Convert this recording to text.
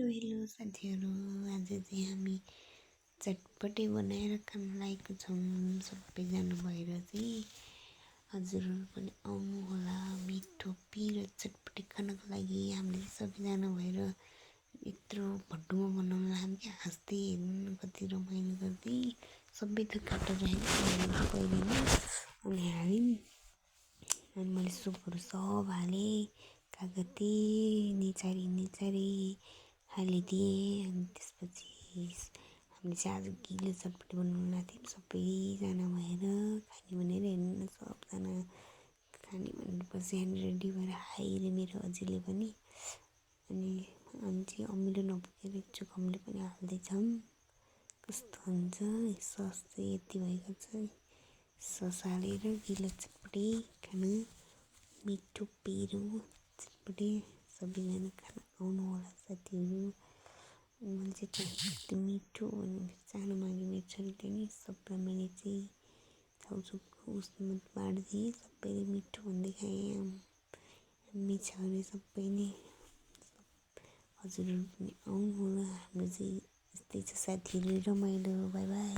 Hello साथीहरू। आज चाहिँ हामी चटपटे बनाएर खान लागेको छौँ। सबैजना भएर चाहिँ हजुरहरू पनि आउनु होला मिठो पिरो चटपटे खानको लागि। हामीले सबैजना भएर यत्रो भड्डुमा बनाउन हामी हाँस्दै हेर्नु कति रमाइलो गर्दै सबै थोक काटेर राखेको पहिला अनि हाल्यौँ। अनि मैले सुपहरू सब हालेँ, कागती निचारी हालिदिएँ। अनि त्यसपछि हामीले चाहिँ आज गिलो चटपटी बनाउनु लाग्थ्यौँ सबैजना भएर खाने भनेर हेर्नु सबजना खाने भनेर बसेर रेडी भएर खाइरहे मेरो अजीले पनि। अनि हामी चाहिँ अमिलो नपुगेर एकचोक अमिलो पनि हाल्दैछौँ। कस्तो हुन्छ सस चाहिँ यति भएको छ। सस हालेर गिलो चटपटी खानु मिठो पिरो चटपटी सबैजना खान आउनु होला साथीहरू। मैले चाहिँ कति मिठो भनेर सानो मागी मेरो छोरीले नि सबलाई मैले चाहिँ चाउचाउको उसमा बाँडिदिएँ। सबैले मिठो भन्दै खाएँ। हामी छोरी सबै नै हजुरहरू पनि आउनु होला। हाम्रो चाहिँ यस्तै छ साथीहरू रमाइलो। By by.